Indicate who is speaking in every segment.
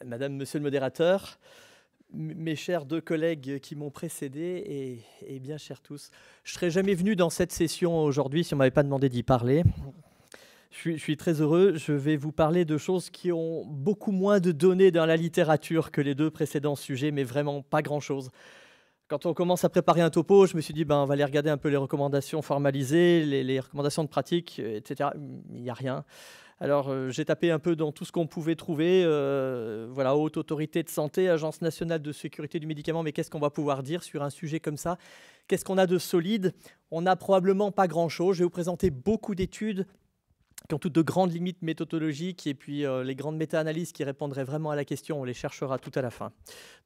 Speaker 1: Madame, Monsieur le modérateur, mes chers deux collègues qui m'ont précédé et bien chers tous, je ne serais jamais venu dans cette session aujourd'hui si on ne m'avait pas demandé d'y parler. Je suis très heureux. Je vais vous parler de choses qui ont beaucoup moins de données dans la littérature que les deux précédents sujets, mais vraiment pas grand-chose. Quand on commence à préparer un topo, je me suis dit, on va aller regarder un peu les recommandations formalisées, les recommandations de pratique, etc. Il n'y a rien. Alors, j'ai tapé un peu dans tout ce qu'on pouvait trouver. Voilà, Haute Autorité de Santé, Agence nationale de sécurité du médicament, mais qu'est-ce qu'on va pouvoir dire sur un sujet comme ça? Qu'est-ce qu'on a de solide? On n'a probablement pas grand-chose. Je vais vous présenter beaucoup d'études qui ont toutes de grandes limites méthodologiques, et puis les grandes méta-analyses qui répondraient vraiment à la question, on les cherchera tout à la fin.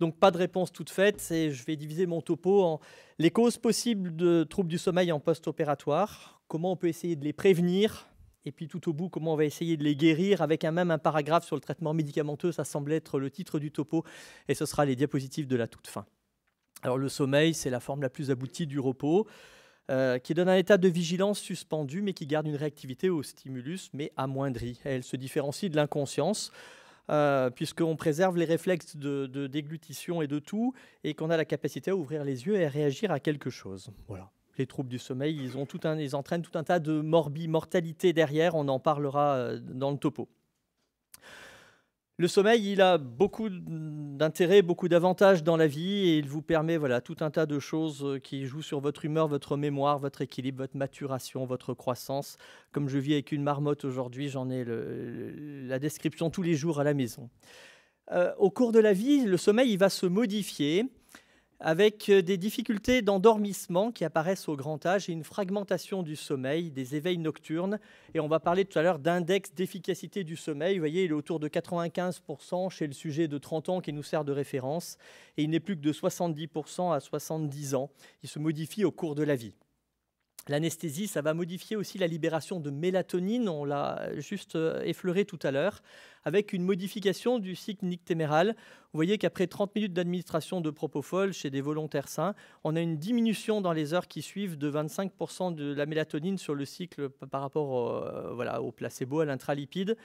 Speaker 1: Donc pas de réponse toute faite, et je vais diviser mon topo en les causes possibles de troubles du sommeil en post-opératoire, comment on peut essayer de les prévenir, et puis tout au bout, comment on va essayer de les guérir, avec même un paragraphe sur le traitement médicamenteux. Ça semble être le titre du topo, et ce sera les diapositives de la toute fin. Alors le sommeil, c'est la forme la plus aboutie du repos, qui donne un état de vigilance suspendu, mais qui garde une réactivité au stimulus, mais amoindrie. Elle se différencie de l'inconscience, puisqu'on préserve les réflexes de déglutition et de tout, et qu'on a la capacité à ouvrir les yeux et à réagir à quelque chose. Voilà. Les troubles du sommeil, ils entraînent tout un tas de mortalité derrière, on en parlera dans le topo. Le sommeil, il a beaucoup d'intérêt, beaucoup d'avantages dans la vie, et il vous permet tout un tas de choses qui jouent sur votre humeur, votre mémoire, votre équilibre, votre maturation, votre croissance. Comme je vis avec une marmotte aujourd'hui, j'en ai la description tous les jours à la maison. Au cours de la vie, le sommeil il va se modifier avec des difficultés d'endormissement qui apparaissent au grand âge et une fragmentation du sommeil, des éveils nocturnes. Et on va parler tout à l'heure d'index d'efficacité du sommeil. Vous voyez, il est autour de 95% chez le sujet de 30 ans qui nous sert de référence. Et il n'est plus que de 70% à 70 ans. Il se modifie au cours de la vie. L'anesthésie, ça va modifier aussi la libération de mélatonine, on l'a juste effleuré tout à l'heure, avec une modification du cycle nictéméral. Vous voyez qu'après 30 minutes d'administration de propofol chez des volontaires sains, on a une diminution dans les heures qui suivent de 25% de la mélatonine sur le cycle par rapport au placebo, à l'intralipide.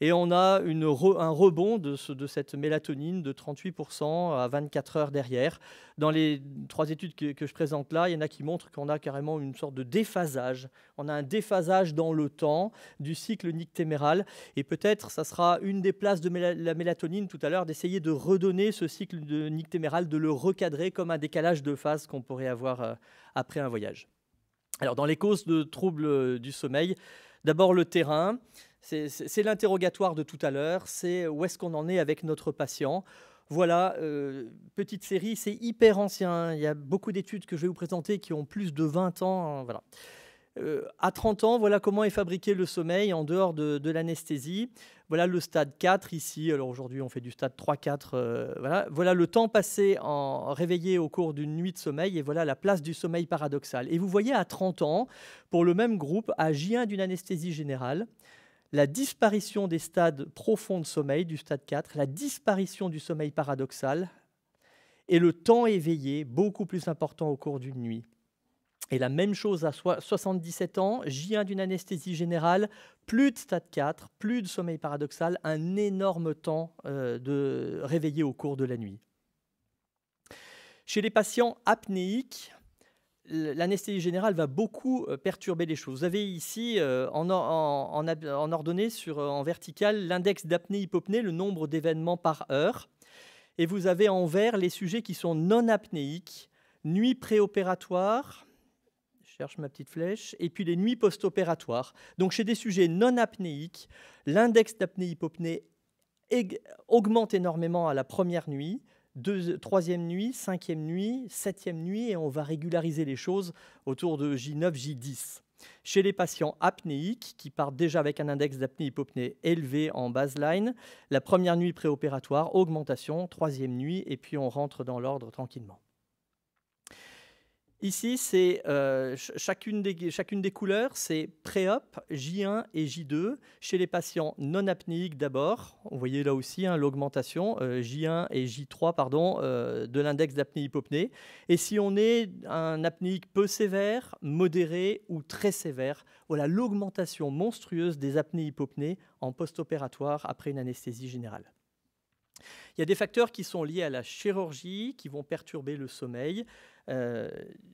Speaker 1: Et on a un rebond de cette mélatonine de 38% à 24 heures derrière. Dans les 3 études que je présente là, il y en a qui montrent qu'on a carrément une sorte de déphasage. On a un déphasage dans le temps du cycle nictéméral. Et peut-être, ça sera une des places de la mélatonine tout à l'heure, d'essayer de redonner ce cycle de nictéméral, de le recadrer comme un décalage de phase qu'on pourrait avoir après un voyage. Alors, dans les causes de troubles du sommeil, d'abord le terrain. C'est l'interrogatoire de tout à l'heure, c'est où est-ce qu'on en est avec notre patient. Voilà, petite série, c'est hyper ancien. Il y a beaucoup d'études que je vais vous présenter qui ont plus de 20 ans. Voilà. À 30 ans, voilà comment est fabriqué le sommeil en dehors de l'anesthésie. Voilà le stade 4 ici. Alors aujourd'hui, on fait du stade 3-4. Voilà le temps passé en réveillé au cours d'une nuit de sommeil, et voilà la place du sommeil paradoxal. Et vous voyez à 30 ans, pour le même groupe, à J1 d'une anesthésie générale, la disparition des stades profonds de sommeil, du stade 4, la disparition du sommeil paradoxal, et le temps éveillé, beaucoup plus important au cours d'une nuit. Et la même chose à 77 ans, J1 d'une anesthésie générale, plus de stade 4, plus de sommeil paradoxal, un énorme temps de réveillé au cours de la nuit. Chez les patients apnéiques, l'anesthésie générale va beaucoup perturber les choses. Vous avez ici en ordonnée en vertical l'index d'apnée-hypopnée, le nombre d'événements par heure. Et vous avez en vert les sujets qui sont non apnéiques, nuit préopératoire, je cherche ma petite flèche, et puis les nuits post-opératoires. Donc chez des sujets non apnéiques, l'index d'apnée-hypopnée augmente énormément à la première nuit, troisième nuit, cinquième nuit, septième nuit, et on va régulariser les choses autour de J9, J10. Chez les patients apnéiques, qui partent déjà avec un index d'apnée-hypopnée élevé en baseline, la première nuit préopératoire, augmentation, troisième nuit, et puis on rentre dans l'ordre tranquillement. Ici, c'est chacune des couleurs, c'est pré-op, J1 et J2. Chez les patients non apnéiques d'abord, vous voyez là aussi l'augmentation, J1 et J3 de l'index d'apnée-hypopnée. Et si on est un apnéique peu sévère, modéré ou très sévère, voilà l'augmentation monstrueuse des apnées-hypopnées en post-opératoire après une anesthésie générale. Il y a des facteurs qui sont liés à la chirurgie, qui vont perturber le sommeil.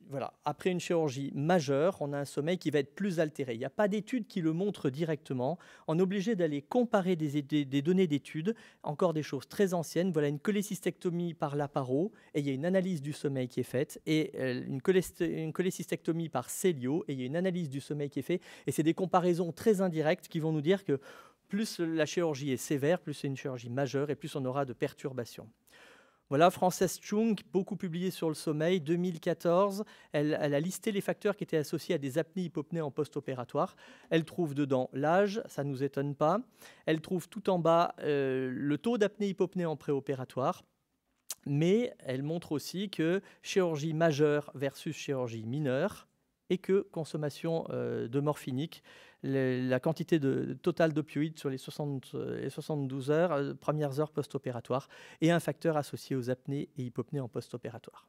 Speaker 1: Voilà. Après une chirurgie majeure, on a un sommeil qui va être plus altéré. Il n'y a pas d'études qui le montrent directement. On est obligé d'aller comparer des données d'études, encore des choses très anciennes. Voilà une cholécystectomie par laparo, et il y a une analyse du sommeil qui est faite, et une cholécystectomie par célio, et il y a une analyse du sommeil qui est faite. Et c'est des comparaisons très indirectes qui vont nous dire que plus la chirurgie est sévère, plus c'est une chirurgie majeure, et plus on aura de perturbations. Voilà, Frances Chung, beaucoup publié sur le sommeil, 2014. Elle a listé les facteurs qui étaient associés à des apnées-hypopnées en post-opératoire. Elle trouve dedans l'âge, ça ne nous étonne pas. Elle trouve tout en bas le taux d'apnée-hypopnée en préopératoire. Mais elle montre aussi que chirurgie majeure versus chirurgie mineure, et que consommation de morphinique, la quantité totale d'opioïdes sur les 72 heures, premières heures post-opératoires, est un facteur associé aux apnées et hypopnées en post-opératoire.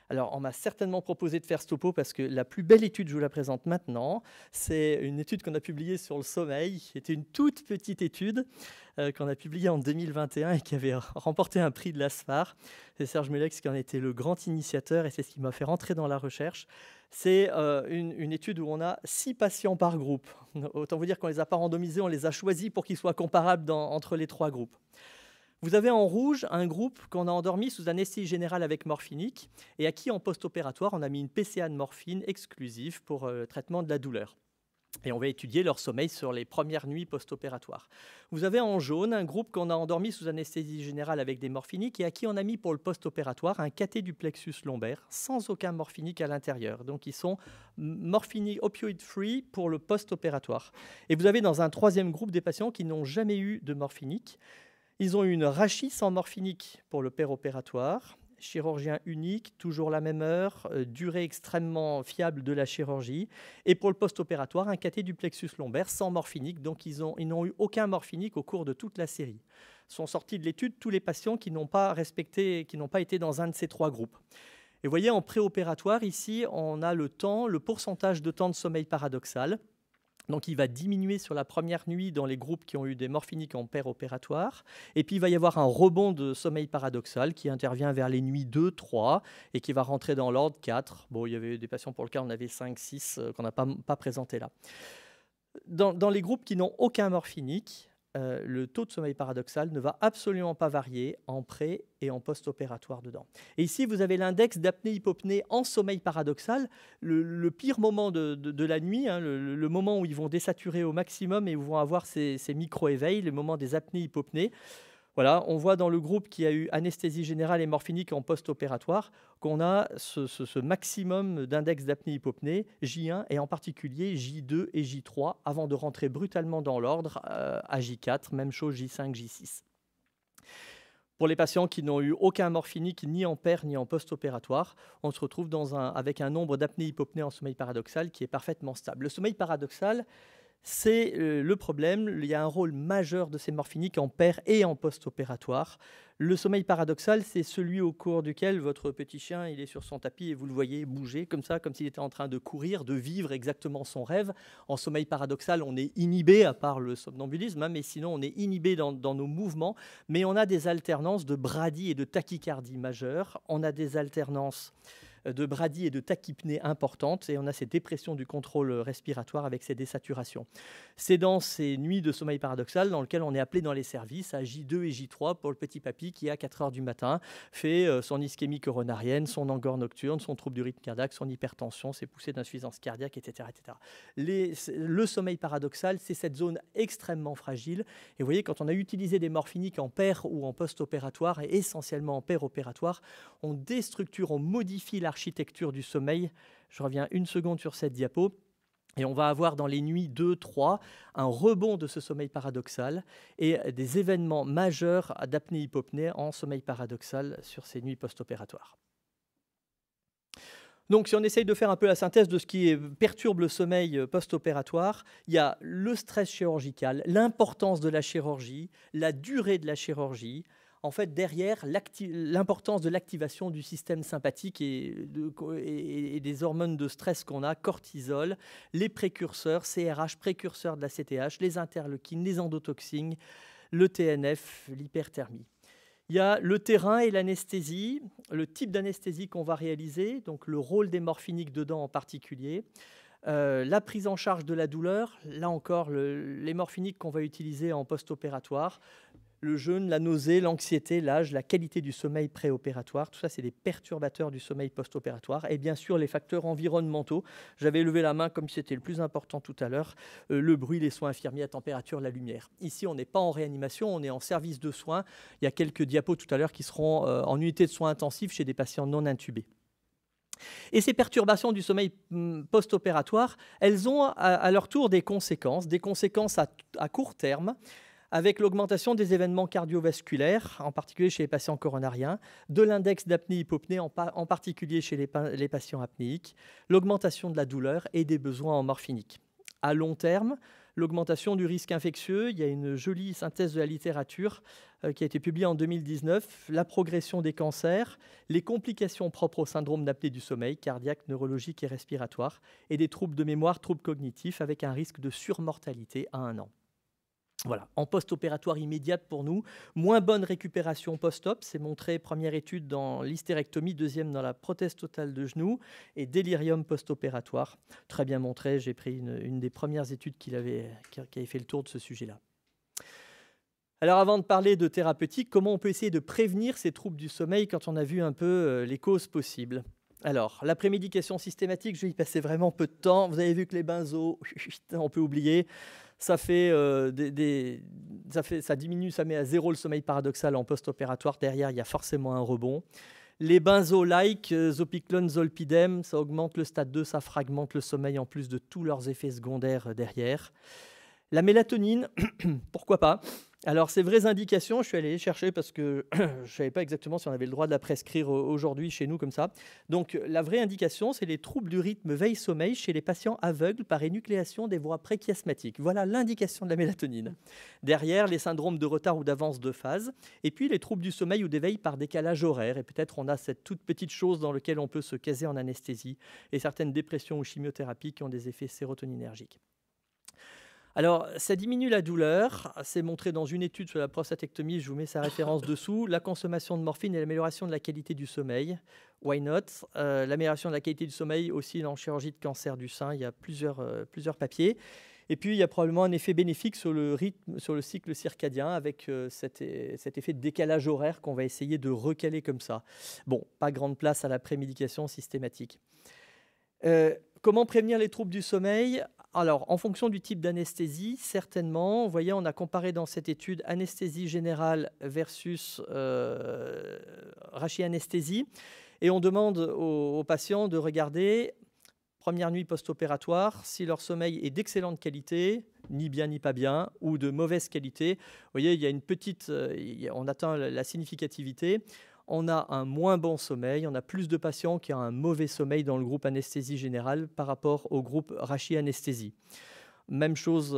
Speaker 1: Alors, on m'a certainement proposé de faire ce topo parce que la plus belle étude, je vous la présente maintenant. C'est une étude qu'on a publiée sur le sommeil. C'était une toute petite étude qu'on a publiée en 2021 et qui avait remporté un prix de l'ASFAR. C'est Serge Mulex qui en était le grand initiateur et c'est ce qui m'a fait rentrer dans la recherche. C'est une étude où on a 6 patients par groupe. Autant vous dire qu'on ne les a pas randomisés, on les a choisis pour qu'ils soient comparables entre les 3 groupes. Vous avez en rouge un groupe qu'on a endormi sous anesthésie générale avec morphinique et à qui en post-opératoire on a mis une PCA de morphine exclusive pour le traitement de la douleur. Et on va étudier leur sommeil sur les premières nuits post-opératoires. Vous avez en jaune un groupe qu'on a endormi sous anesthésie générale avec des morphiniques et à qui on a mis pour le post-opératoire un cathé du plexus lombaire sans aucun morphinique à l'intérieur. Donc ils sont morphinique opioid-free pour le post-opératoire. Et vous avez dans un troisième groupe des patients qui n'ont jamais eu de morphinique. Ils ont eu une rachis sans morphinique pour le péropératoire, chirurgien unique, toujours la même heure, durée extrêmement fiable de la chirurgie. Et pour le post-opératoire, un cathé du plexus lombaire sans morphinique. Donc ils n'ont eu aucun morphinique au cours de toute la série. Sont sortis de l'étude tous les patients qui n'ont pas été dans un de ces 3 groupes. Et vous voyez, en préopératoire, ici, on a le pourcentage de temps de sommeil paradoxal. Donc il va diminuer sur la première nuit dans les groupes qui ont eu des morphiniques en péropératoire. Et puis il va y avoir un rebond de sommeil paradoxal qui intervient vers les nuits 2, 3 et qui va rentrer dans l'ordre 4. Bon, il y avait des patients pour lesquels on avait 5, 6 qu'on n'a pas présenté là. Dans les groupes qui n'ont aucun morphinique, le taux de sommeil paradoxal ne va absolument pas varier en pré- et en post-opératoire dedans. Et ici, vous avez l'index d'apnée-hypopnée en sommeil paradoxal, le pire moment de la nuit, hein, le moment où ils vont désaturer au maximum et où ils vont avoir ces micro-éveils, le moment des apnées-hypopnées. Voilà, on voit dans le groupe qui a eu anesthésie générale et morphinique en post-opératoire qu'on a ce maximum d'index d'apnée-hypopnée, J1 et en particulier J2 et J3, avant de rentrer brutalement dans l'ordre à J4, même chose J5, J6. Pour les patients qui n'ont eu aucun morphinique ni en per ni en post-opératoire, on se retrouve avec un nombre d'apnées-hypopnées en sommeil paradoxal qui est parfaitement stable. Le sommeil paradoxal, c'est le problème. Il y a un rôle majeur de ces morphiniques en per et en post-opératoire. Le sommeil paradoxal, c'est celui au cours duquel votre petit chien il est sur son tapis et vous le voyez bouger comme ça, comme s'il était en train de courir, de vivre exactement son rêve. En sommeil paradoxal, on est inhibé, à part le somnambulisme, hein, mais sinon on est inhibé dans nos mouvements. Mais on a des alternances de bradie et de tachycardie majeure. On a des alternances de bradie et de tachypnée importantes, et on a ces dépressions du contrôle respiratoire avec ces désaturations. C'est dans ces nuits de sommeil paradoxal dans lesquelles on est appelé dans les services à J2 et J3 pour le petit papy qui, à 4 heures du matin, fait son ischémie coronarienne, son angor nocturne, son trouble du rythme cardiaque, son hypertension, ses poussées d'insuffisance cardiaque, etc. Le sommeil paradoxal, c'est cette zone extrêmement fragile. Et vous voyez, quand on a utilisé des morphiniques en per ou en post-opératoire, et essentiellement en per-opératoire, on déstructure, on modifie l'architecture du sommeil. Je reviens une seconde sur cette diapo. Et on va avoir dans les nuits 2, 3 un rebond de ce sommeil paradoxal et des événements majeurs d'apnée-hypopnée en sommeil paradoxal sur ces nuits post-opératoires. Donc, si on essaye de faire un peu la synthèse de ce qui perturbe le sommeil post-opératoire, il y a le stress chirurgical, l'importance de la chirurgie, la durée de la chirurgie. En fait, derrière, l'importance de l'activation du système sympathique et des hormones de stress qu'on a, cortisol, les précurseurs, CRH, précurseurs de la CTH, les interleukines, les endotoxines, le TNF, l'hyperthermie. Il y a le terrain et l'anesthésie, le type d'anesthésie qu'on va réaliser, donc le rôle des morphiniques dedans en particulier. La prise en charge de la douleur, là encore, les morphiniques qu'on va utiliser en post-opératoire, le jeûne, la nausée, l'anxiété, l'âge, la qualité du sommeil préopératoire, tout ça, c'est des perturbateurs du sommeil post-opératoire. Et bien sûr, les facteurs environnementaux. J'avais levé la main comme si c'était le plus important tout à l'heure. Le bruit, les soins infirmiers, la température, la lumière. Ici, on n'est pas en réanimation, on est en service de soins. Il y a quelques diapos tout à l'heure qui seront en unité de soins intensifs chez des patients non intubés. Et ces perturbations du sommeil post-opératoire, elles ont à leur tour des conséquences à court terme, avec l'augmentation des événements cardiovasculaires, en particulier chez les patients coronariens, de l'index d'apnée-hypopnée, en particulier chez les patients apnéiques, l'augmentation de la douleur et des besoins en morphinique. À long terme, l'augmentation du risque infectieux, il y a une jolie synthèse de la littérature qui a été publiée en 2019, la progression des cancers, les complications propres au syndrome d'apnée du sommeil, cardiaque, neurologique et respiratoire, et des troubles de mémoire, troubles cognitifs, avec un risque de surmortalité à 1 an. Voilà, en post-opératoire immédiate pour nous, moins bonne récupération post-op, c'est montré, première étude dans l'hystérectomie, deuxième dans la prothèse totale de genou, et délirium post-opératoire, très bien montré, j'ai pris une des premières études qui avait fait le tour de ce sujet-là. Alors avant de parler de thérapeutique, comment on peut essayer de prévenir ces troubles du sommeil quand on a vu un peu les causes possibles ? Alors, la prémédication systématique, je vais y passer vraiment peu de temps. Vous avez vu que les benzos, on peut oublier. Ça diminue, ça met à 0 le sommeil paradoxal en post-opératoire. Derrière, il y a forcément un rebond. Les benzos-like, zopiclone, zolpidem, ça augmente le stade 2, ça fragmente le sommeil en plus de tous leurs effets secondaires derrière. La mélatonine, pourquoi pas ? Alors, ces vraies indications, je suis allé les chercher parce que je ne savais pas exactement si on avait le droit de la prescrire aujourd'hui chez nous comme ça. Donc, la vraie indication, c'est les troubles du rythme veille-sommeil chez les patients aveugles par énucléation des voies préchiasmatiques. Voilà l'indication de la mélatonine. Derrière, les syndromes de retard ou d'avance de phase. Et puis, les troubles du sommeil ou d'éveil par décalage horaire. Et peut-être on a cette toute petite chose dans laquelle on peut se caser en anesthésie. Et certaines dépressions ou chimiothérapies qui ont des effets sérotoninergiques. Alors, ça diminue la douleur, c'est montré dans une étude sur la prostatectomie, je vous mets sa référence dessous, la consommation de morphine et l'amélioration de la qualité du sommeil, why not ? L'amélioration de la qualité du sommeil aussi en chirurgie de cancer du sein, il y a plusieurs papiers. Et puis, il y a probablement un effet bénéfique sur le rythme, sur le cycle circadien, avec cet effet de décalage horaire qu'on va essayer de recaler comme ça. Bon, pas grande place à la prémédication systématique. Comment prévenir les troubles du sommeil ? Alors, en fonction du type d'anesthésie, certainement. Vous voyez, on a comparé dans cette étude anesthésie générale versus rachianesthésie. Et on demande aux patients de regarder, première nuit post-opératoire, si leur sommeil est d'excellente qualité, ni bien ni pas bien, ou de mauvaise qualité. Vous voyez, il y a une petite... on atteint la significativité. On a un moins bon sommeil, on a plus de patients qui ont un mauvais sommeil dans le groupe anesthésie générale par rapport au groupe rachi-anesthésie. Même chose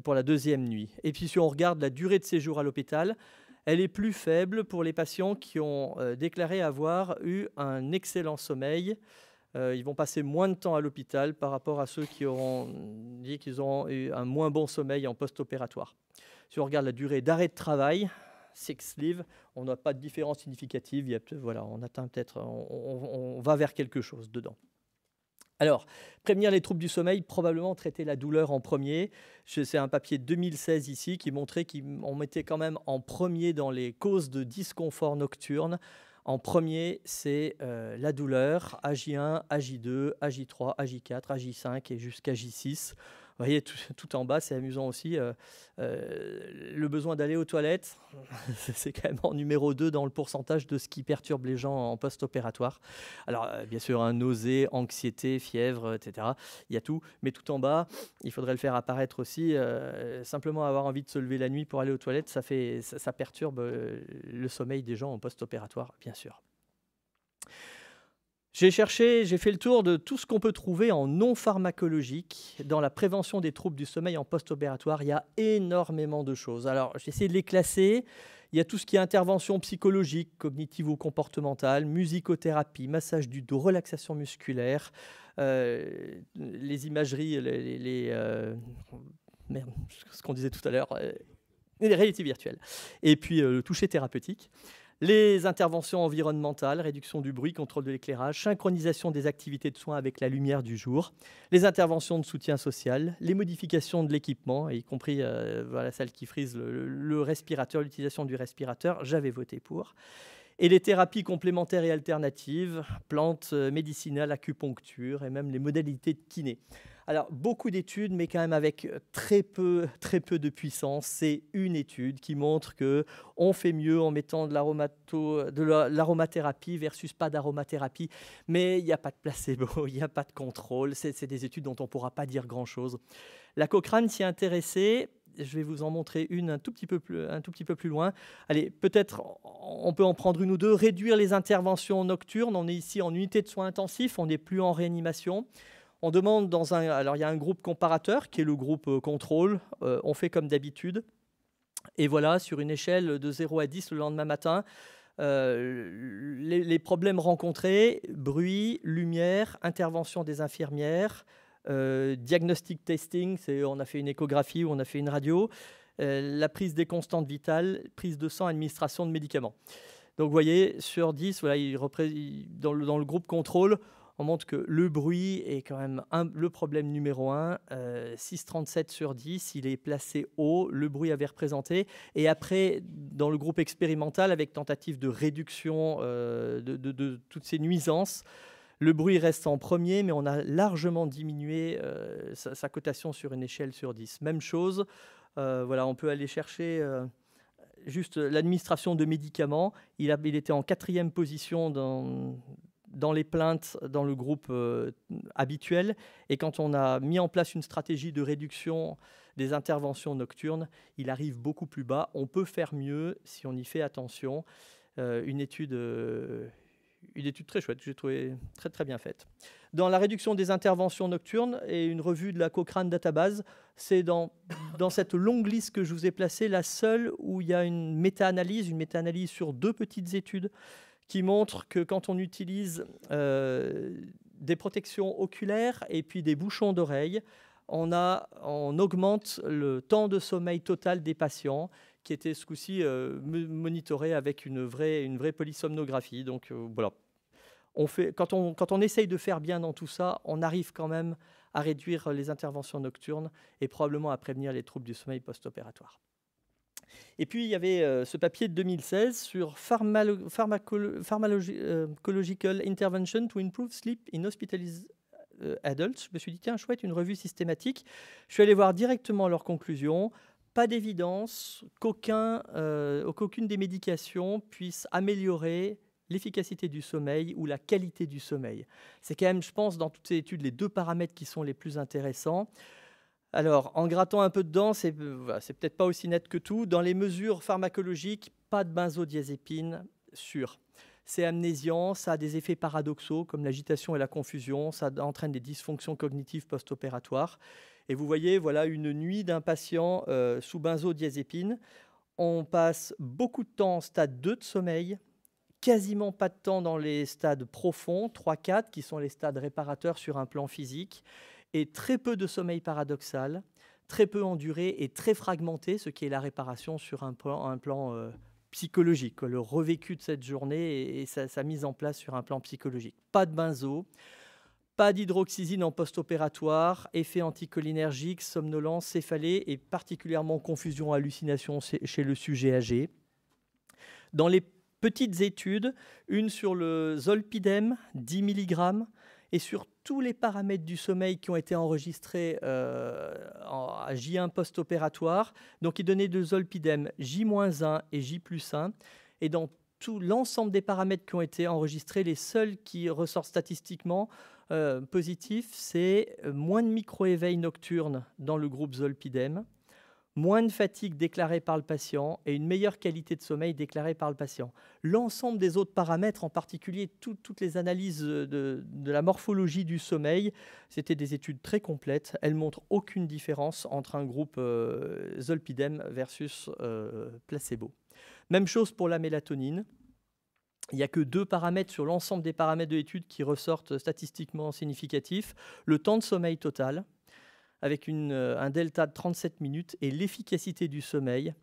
Speaker 1: pour la deuxième nuit. Et puis si on regarde la durée de séjour à l'hôpital, elle est plus faible pour les patients qui ont déclaré avoir eu un excellent sommeil. Ils vont passer moins de temps à l'hôpital par rapport à ceux qui auront dit qu'ils auront eu un moins bon sommeil en post-opératoire. Si on regarde la durée d'arrêt de travail, sick leave, on n'a pas de différence significative. On atteint peut-être, on va vers quelque chose dedans. Alors, prévenir les troubles du sommeil, probablement traiter la douleur en premier. C'est un papier de 2016 ici qui montrait qu'on mettait quand même en premier dans les causes de disconfort nocturne. En premier, c'est la douleur, AJ1, AJ2, AJ3, AJ4, AJ5 et jusqu'à AJ6. Vous voyez, tout en bas, c'est amusant aussi. Le besoin d'aller aux toilettes, c'est quand même en numéro 2 dans le pourcentage de ce qui perturbe les gens en post-opératoire. Alors, bien sûr, nausée, anxiété, fièvre, etc. Il y a tout. Mais tout en bas, il faudrait le faire apparaître aussi. Simplement avoir envie de se lever la nuit pour aller aux toilettes, ça perturbe le sommeil des gens en post-opératoire, bien sûr. J'ai fait le tour de tout ce qu'on peut trouver en non pharmacologique dans la prévention des troubles du sommeil en post-opératoire. Il y a énormément de choses. Alors, j'ai essayé de les classer. Il y a tout ce qui est intervention psychologique, cognitive ou comportementale, musicothérapie, massage du dos, relaxation musculaire, les imageries, ce qu'on disait tout à l'heure, les réalités virtuelles. Et puis, le toucher thérapeutique. Les interventions environnementales, réduction du bruit, contrôle de l'éclairage, synchronisation des activités de soins avec la lumière du jour, les interventions de soutien social, les modifications de l'équipement, y compris voilà, celle qui frise le respirateur, l'utilisation du respirateur, j'avais voté pour. Et les thérapies complémentaires et alternatives, plantes médicinales, acupuncture et même les modalités de kiné. Alors, beaucoup d'études, mais quand même avec très peu de puissance. C'est une étude qui montre qu'on fait mieux en mettant de l'aromathérapie versus pas d'aromathérapie. Mais il n'y a pas de placebo, il n'y a pas de contrôle. C'est des études dont on ne pourra pas dire grand-chose. La Cochrane s'y est intéressée. Je vais vous en montrer une un tout petit peu plus loin. Allez, peut-être on peut en prendre une ou deux. Réduire les interventions nocturnes. On est ici en unité de soins intensifs, on n'est plus en réanimation. On demande alors il y a un groupe comparateur qui est le groupe contrôle. On fait comme d'habitude. Et voilà, sur une échelle de 0 à 10 le lendemain matin, les problèmes rencontrés, bruit, lumière, intervention des infirmières, diagnostic testing, on a fait une échographie ou on a fait une radio, la prise des constantes vitales, prise de sang, administration de médicaments. Donc vous voyez, sur 10, voilà, dans le groupe contrôle, on montre que le bruit est quand même le problème numéro 1. 6,37 sur 10, il est placé haut, le bruit avait représenté. Et après, dans le groupe expérimental, avec tentative de réduction de toutes ces nuisances, le bruit reste en premier, mais on a largement diminué sa cotation sur une échelle sur 10. Même chose, voilà, on peut aller chercher juste l'administration de médicaments. Il était en 4e position dans les plaintes dans le groupe habituel. Et quand on a mis en place une stratégie de réduction des interventions nocturnes, il arrive beaucoup plus bas. On peut faire mieux si on y fait attention. Une étude très chouette, j'ai trouvé très, très bien faite. Dans la réduction des interventions nocturnes et une revue de la Cochrane Database, c'est dans cette longue liste que je vous ai placée, la seule où il y a une méta-analyse sur 2 petites études qui montre que quand on utilise des protections oculaires et puis des bouchons d'oreille, on augmente le temps de sommeil total des patients qui étaient ce coup-ci monitorés avec une vraie polysomnographie. Donc voilà. Quand on essaye de faire bien dans tout ça, on arrive quand même à réduire les interventions nocturnes et probablement à prévenir les troubles du sommeil post-opératoire. Et puis, il y avait ce papier de 2016 sur Pharmacological Intervention to Improve Sleep in Hospitalized Adults. Je me suis dit, tiens, chouette, une revue systématique. Je suis allé voir directement leurs conclusions. Pas d'évidence qu'aucune des médications puisse améliorer l'efficacité du sommeil ou la qualité du sommeil. C'est quand même, je pense, dans toutes ces études, les 2 paramètres qui sont les plus intéressants. Alors, en grattant un peu dedans, c'est peut-être pas aussi net que tout. Dans les mesures pharmacologiques, pas de benzodiazépine sûr. C'est amnésiant, ça a des effets paradoxaux comme l'agitation et la confusion, ça entraîne des dysfonctions cognitives post-opératoires. Et vous voyez, voilà une nuit d'un patient sous benzodiazépine. On passe beaucoup de temps en stade 2 de sommeil, quasiment pas de temps dans les stades profonds, 3-4, qui sont les stades réparateurs sur un plan physique, et très peu de sommeil paradoxal, très peu en durée et très fragmenté, ce qui est la réparation sur un plan psychologique, le revécu de cette journée et sa mise en place sur un plan psychologique. Pas de benzo, pas d'hydroxysine en post-opératoire, effet anticholinergique, somnolence, céphalée et particulièrement confusion, hallucination chez le sujet âgé. Dans les petites études, une sur le zolpidem, 10 mg, et sur tous les paramètres du sommeil qui ont été enregistrés à J1 post-opératoire. Donc, il donnait de zolpidem J-1 et J+1. Et dans tout l'ensemble des paramètres qui ont été enregistrés, les seuls qui ressortent statistiquement positifs, c'est moins de micro-éveil nocturne dans le groupe zolpidem, moins de fatigue déclarée par le patient et une meilleure qualité de sommeil déclarée par le patient. L'ensemble des autres paramètres, en particulier toutes les analyses de la morphologie du sommeil, c'était des études très complètes. Elles ne montrent aucune différence entre un groupe zolpidem versus placebo. Même chose pour la mélatonine. Il n'y a que 2 paramètres sur l'ensemble des paramètres de l'étude qui ressortent statistiquement significatifs. Le temps de sommeil total, avec un delta de 37 minutes, et l'efficacité du sommeil,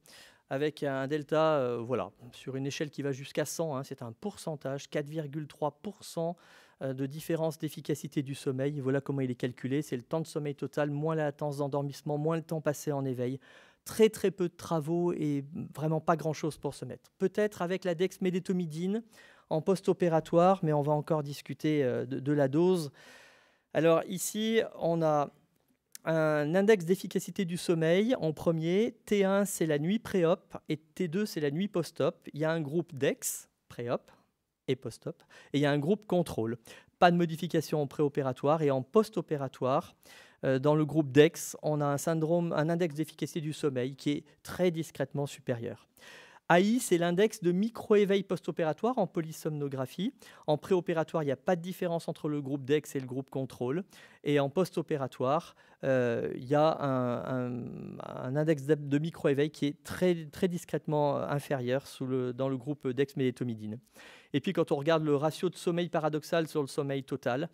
Speaker 1: avec un delta, voilà, sur une échelle qui va jusqu'à 100, hein, c'est un pourcentage, 4,3% de différence d'efficacité du sommeil. Voilà comment il est calculé. C'est le temps de sommeil total, moins la latence d'endormissement, moins le temps passé en éveil. Très très peu de travaux et vraiment pas grand-chose pour se mettre. Peut-être avec la dexmédétomidine en post-opératoire, mais on va encore discuter de la dose. Alors ici, on a un index d'efficacité du sommeil en premier. T1, c'est la nuit pré-op et T2, c'est la nuit post-op. Il y a un groupe DEX, pré-op et post-op, et il y a un groupe contrôle. Pas de modification en préopératoire et en post-opératoire. Dans le groupe DEX, on a un index d'efficacité du sommeil qui est très discrètement supérieur. AI, c'est l'index de micro-éveil post-opératoire en polysomnographie. En préopératoire, il n'y a pas de différence entre le groupe DEX et le groupe contrôle. Et en post-opératoire, il y a un index de micro-éveil qui est très, très discrètement inférieur dans le groupe dexmédétomidine. Et puis, quand on regarde le ratio de sommeil paradoxal sur le sommeil total,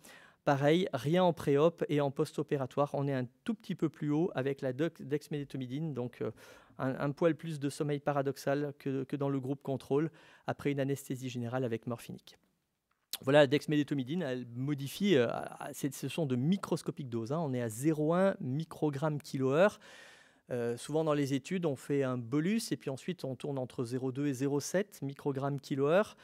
Speaker 1: pareil, rien en pré-op et en post-opératoire, on est un tout petit peu plus haut avec la dexmédétomidine, donc un poil plus de sommeil paradoxal que dans le groupe contrôle après une anesthésie générale avec morphinique. Voilà, la dexmédétomidine, elle modifie, ce sont de microscopiques doses, hein, on est à 0,1 microgramme kilo/heure. Souvent dans les études, on fait un bolus et puis ensuite on tourne entre 0,2 et 0,7 microgrammes kilo/heure.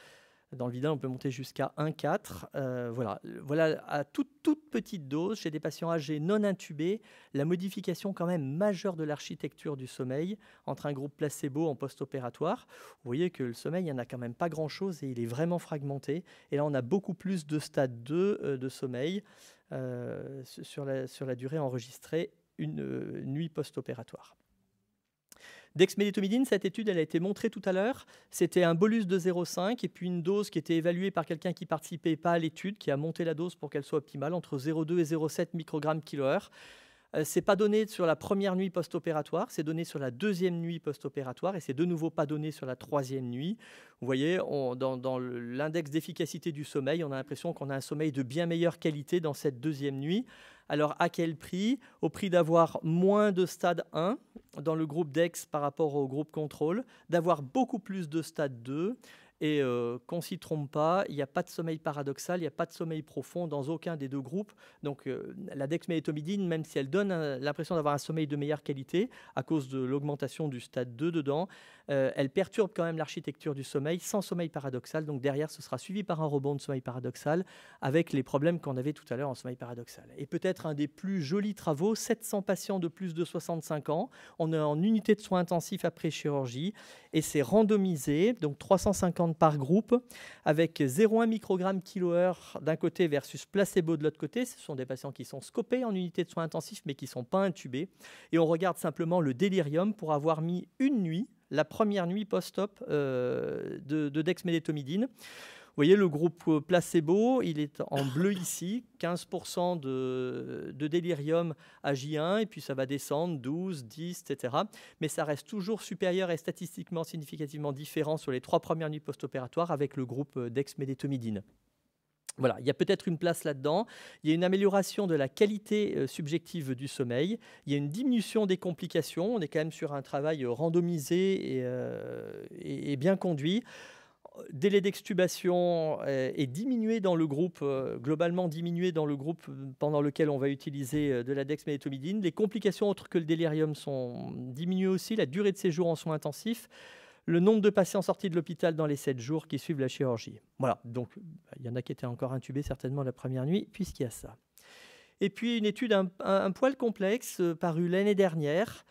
Speaker 1: Dans le Vidal, on peut monter jusqu'à 1,4. Voilà, à toute petite dose, chez des patients âgés non intubés, la modification quand même majeure de l'architecture du sommeil entre un groupe placebo en post-opératoire. Vous voyez que le sommeil, il n'y en a quand même pas grand-chose et il est vraiment fragmenté. Et là, on a beaucoup plus de stade 2 de sommeil sur la durée enregistrée, une nuit post-opératoire. Dexmédétomidine, cette étude, elle a été montrée tout à l'heure. C'était un bolus de 0,5 et puis une dose qui était évaluée par quelqu'un qui ne participait pas à l'étude, qui a monté la dose pour qu'elle soit optimale, entre 0,2 et 0,7 microgrammes kilo/heure. Ce n'est pas donné sur la première nuit post-opératoire, c'est donné sur la deuxième nuit post-opératoire et c'est de nouveau pas donné sur la troisième nuit. Vous voyez, dans l'index d'efficacité du sommeil, on a l'impression qu'on a un sommeil de bien meilleure qualité dans cette deuxième nuit. Alors, à quel prix? Au prix d'avoir moins de stade 1 dans le groupe DEX par rapport au groupe contrôle, d'avoir beaucoup plus de stade 2 et qu'on ne s'y trompe pas, il n'y a pas de sommeil paradoxal, il n'y a pas de sommeil profond dans aucun des deux groupes. Donc, la dexmédétomidine, même si elle donne l'impression d'avoir un sommeil de meilleure qualité à cause de l'augmentation du stade 2 dedans, elle perturbe quand même l'architecture du sommeil sans sommeil paradoxal. Donc derrière, ce sera suivi par un rebond de sommeil paradoxal avec les problèmes qu'on avait tout à l'heure en sommeil paradoxal. Et peut-être un des plus jolis travaux, 700 patients de plus de 65 ans. On est en unité de soins intensifs après chirurgie et c'est randomisé, donc 350 par groupe, avec 0,1 microgramme kilo/heure d'un côté versus placebo de l'autre côté. Ce sont des patients qui sont scopés en unité de soins intensifs mais qui ne sont pas intubés. Et on regarde simplement le délirium pour avoir mis une nuit, la première nuit post-op de dexmédétomidine. Vous voyez le groupe placebo, il est en bleu ici, 15% de délirium à J1, et puis ça va descendre, 12, 10, etc. Mais ça reste toujours supérieur et statistiquement significativement différent sur les 3 premières nuits post-opératoires avec le groupe dexmédétomidine. Voilà, il y a peut-être une place là-dedans. Il y a une amélioration de la qualité subjective du sommeil. Il y a une diminution des complications. On est quand même sur un travail randomisé et bien conduit. Délai d'extubation est diminué dans le groupe, globalement diminué dans le groupe pendant lequel on va utiliser de la dexmédétomidine. Les complications autres que le délirium sont diminuées aussi. La durée de séjour en soins intensifs. Le nombre de patients sortis de l'hôpital dans les 7 jours qui suivent la chirurgie. Voilà, donc il y en a qui étaient encore intubés certainement la première nuit, puisqu'il y a ça. Et puis une étude un poil complexe parue l'année dernière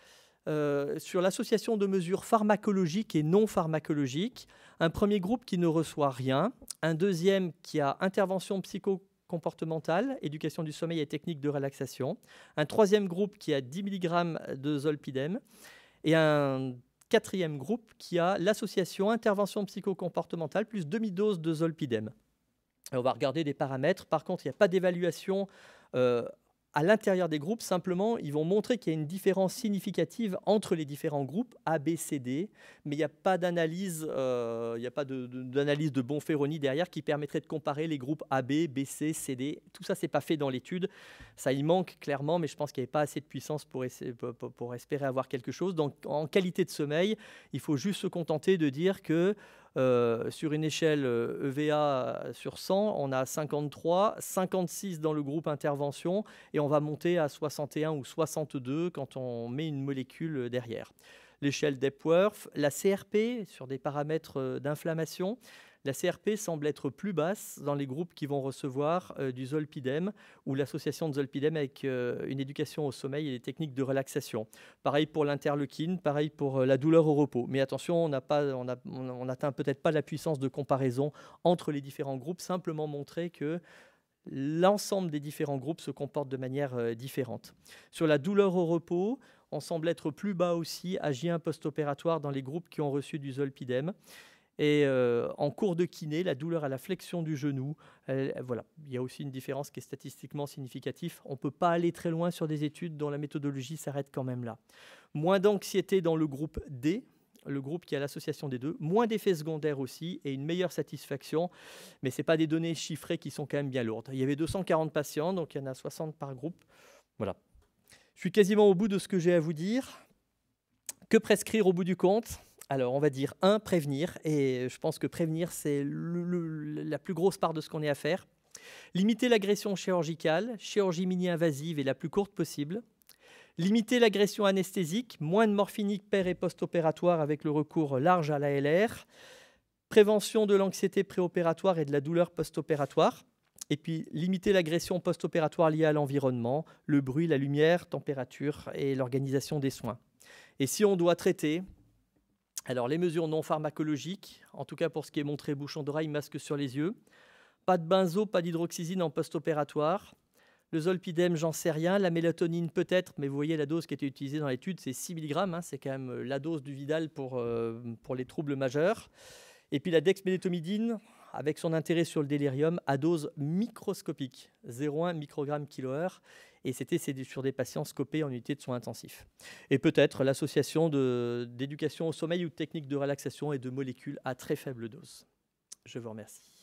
Speaker 1: sur l'association de mesures pharmacologiques et non pharmacologiques. Un premier groupe qui ne reçoit rien, un deuxième qui a intervention psychocomportementale, éducation du sommeil et techniques de relaxation, un troisième groupe qui a 10 mg de zolpidem et un quatrième groupe qui a l'association intervention psychocomportementale plus demi-dose de zolpidem. Et on va regarder des paramètres. Par contre, il n'y a pas d'évaluation à l'intérieur des groupes, simplement, ils vont montrer qu'il y a une différence significative entre les différents groupes A, B, C, D, mais il n'y a pas d'analyse, d'analyse de Bonferroni derrière qui permettrait de comparer les groupes AB, BC, CD. Tout ça, c'est pas fait dans l'étude. Ça y manque clairement, mais je pense qu'il n'y avait pas assez de puissance pour espérer avoir quelque chose. Donc, en qualité de sommeil, il faut juste se contenter de dire que sur une échelle EVA sur 100, on a 53, 56 dans le groupe intervention, et on va monter à 61 ou 62 quand on met une molécule derrière. L'échelle d'Epworth, la CRP sur des paramètres d'inflammation. La CRP semble être plus basse dans les groupes qui vont recevoir du zolpidem ou l'association de zolpidem avec une éducation au sommeil et des techniques de relaxation. Pareil pour l'interleukine, pareil pour la douleur au repos. Mais attention, on n'atteint peut-être pas la puissance de comparaison entre les différents groupes, simplement montrer que l'ensemble des différents groupes se comportent de manière différente. Sur la douleur au repos, on semble être plus bas aussi à J1 post-opératoire dans les groupes qui ont reçu du zolpidem. Et en cours de kiné, la douleur à la flexion du genou, voilà, il y a aussi une différence qui est statistiquement significative. On ne peut pas aller très loin sur des études dont la méthodologie s'arrête quand même là. Moins d'anxiété dans le groupe D, le groupe qui a l'association des deux, moins d'effets secondaires aussi et une meilleure satisfaction, mais ce n'est pas des données chiffrées qui sont quand même bien lourdes. Il y avait 240 patients, donc il y en a 60 par groupe. Voilà. Je suis quasiment au bout de ce que j'ai à vous dire. Que prescrire au bout du compte ? Alors, on va dire 1, prévenir. Et je pense que prévenir, c'est la plus grosse part de ce qu'on est à faire. Limiter l'agression chirurgicale, chirurgie mini-invasive et la plus courte possible. Limiter l'agression anesthésique, moins de morphinique père et post-opératoire avec le recours large à l'ALR. Prévention de l'anxiété préopératoire et de la douleur post-opératoire. Et puis, limiter l'agression post-opératoire liée à l'environnement, le bruit, la lumière, température et l'organisation des soins. Et si on doit traiter, alors les mesures non pharmacologiques, en tout cas pour ce qui est montré bouchon d'oreille, masque sur les yeux, pas de benzo, pas d'hydroxysine en post-opératoire, le zolpidem, j'en sais rien, la mélatonine peut-être, mais vous voyez la dose qui a été utilisée dans l'étude, c'est 6 mg, c'est quand même la dose du Vidal pour les troubles majeurs. Et puis la dexmédetomidine, avec son intérêt sur le délirium, à dose microscopique, 0,1 microgramme/kHz, et c'était sur des patients scopés en unité de soins intensifs. Et peut-être l'association d'éducation au sommeil ou de techniques de relaxation et de molécules à très faible dose. Je vous remercie.